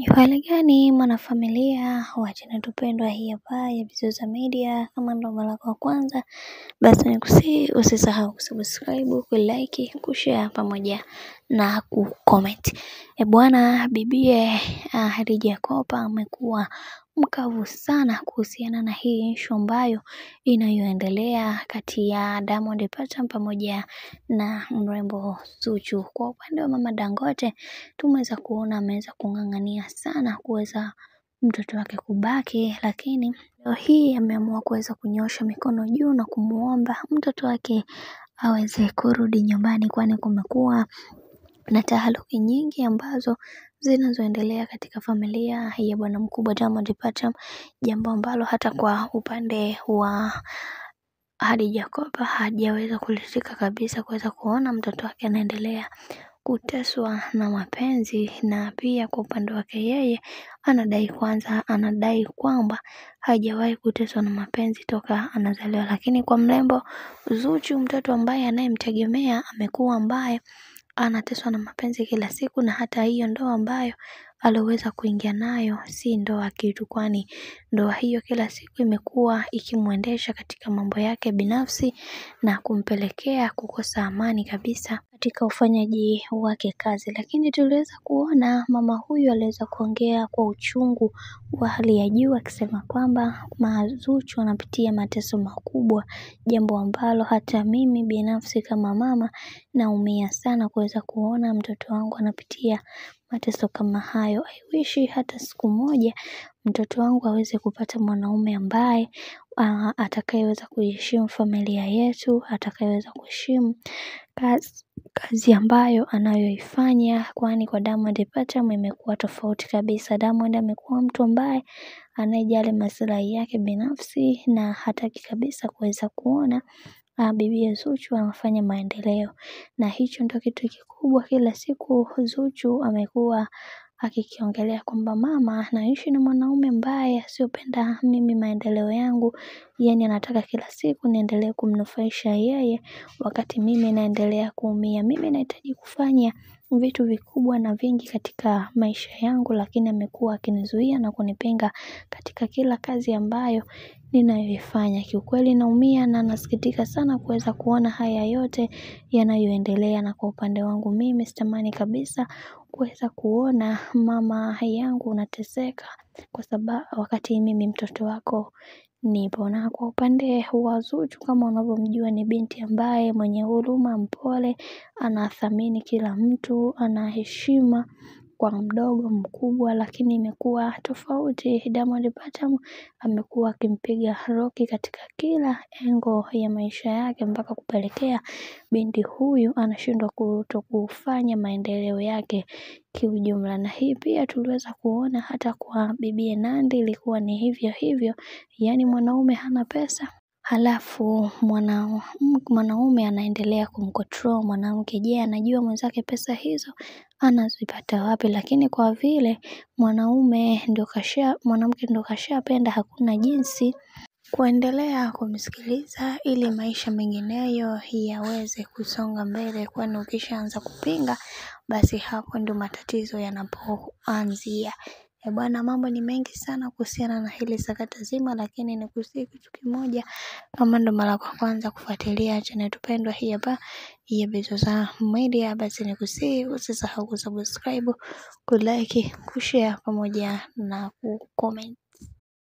Hali gani mwanafamilia wa channel tupendwa hii hapa ya Bizoza Media. Kama ndo mara yako ya kwanza, basi nikusihi usisahau kusubscribe, kulike, kushare pamoja na kucomment. Bwana bibie Khadija Kopa amekuwa mkavu sana kuhusiana na hii issue ambayo inayoendelea kati ya Diamond Platnumz pamoja na mrembo Zuchu. Kwa upande wa mama Dangote, tumeweza kuona ameweza kung'ang'ania sana kuweza mtoto wake kubaki, lakini leo hii ameamua kuweza kunyosha mikono juu na kumuomba mtoto wake aweze kurudi nyumbani, kwani kumekuwa na taharuki nyingi ambazo zinazoendelea katika familia ya bwana mkubwa Diamond Platnumz, jambo ambalo hata kwa upande wa Khadija Kopa hajaweza kuridhika kabisa kuweza kuona mtoto wake anaendelea kuteswa na mapenzi. Na pia kwa upande wake yeye anadai kwamba hajawahi kuteswa na mapenzi toka anazaliwa, lakini kwa mrembo Zuchu, mtoto ambaye anayemtegemea, amekuwa ambaye anateswa na mapenzi kila siku. Na hata hiyo ndoa ambayo aloweza kuingia nayo si ndoa kitu, kwani ndoa hiyo kila siku imekuwa ikimuendesha katika mambo yake binafsi na kumpelekea kukosa amani kabisa katika ufanyaji wake kazi. Lakini tuliweza kuona mama huyu aliweza kuongea kwa uchungu wa hali ya juu, akisema kwamba Zuchu anapitia mateso makubwa, jambo ambalo hata mimi binafsi kama mama naumia sana kuweza kuona mtoto wangu anapitia mateso kama hayo. I wish hata siku moja mtoto wangu aweze kupata mwanaume ambaye atakayeweza kuheshimu familia yetu, atakayeweza kuheshimu kazi ambayo anayoifanya, kwani kwa Diamond Platnumz imekuwa tofauti kabisa. Diamond amekuwa mtu ambaye anayejali maslahi yake binafsi na hataki kabisa kuweza kuona bibi Zuchu anafanya maendeleo, na hicho ndio kitu kikubwa. Kila siku Zuchu amekuwa akikiongelea kwamba mama naishi na mwanaume ambaye asiyopenda mimi maendeleo yangu, yani anataka kila siku niendelee kumnufaisha yeye wakati mimi naendelea kuumia. Mimi nahitaji kufanya vitu vikubwa na vingi katika maisha yangu, lakini amekuwa akinizuia na kunipinga katika kila kazi ambayo ninayoifanya. Kiukweli naumia na nasikitika sana kuweza kuona haya yote yanayoendelea, na kwa upande wangu mimi sitamani kabisa kuweza kuona mama yangu unateseka kwa sababu wakati mimi mtoto wako nipo. Na kwa upande wa Zuchu, kama unavyomjua, ni binti ambaye mwenye huruma, mpole, anathamini kila mtu, ana heshima kwa mdogo mkubwa, lakini imekuwa tofauti. Diamond Platnumz amekuwa akimpiga roki katika kila engo ya maisha yake, mpaka kupelekea binti huyu anashindwa kutokufanya maendeleo yake kiujumla. Na hii pia tuliweza kuona hata kwa bibi Nandy, ilikuwa ni hivyo hivyo, yani mwanaume hana pesa, halafu mwanaume anaendelea kumcontrol mwanamke. Je, anajua mwenzake pesa hizo anazipata wapi? Lakini kwa vile mwanamke ndo kashapenda, hakuna jinsi kuendelea kumsikiliza ili maisha mengineyo yaweze kusonga mbele, kwani ukishaanza kupinga basi hapo ndo matatizo yanapoanzia. Bwana, mambo ni mengi sana kuhusiana na hili sakata zima, lakini nikusihi kitu kimoja, kama ndo mara kwa kwanza kufuatilia channel tupendwa hii hapa ya Bizoza Media, basi nikusihi usisahau kusubscribe, kulike, kushare pamoja na kucomment.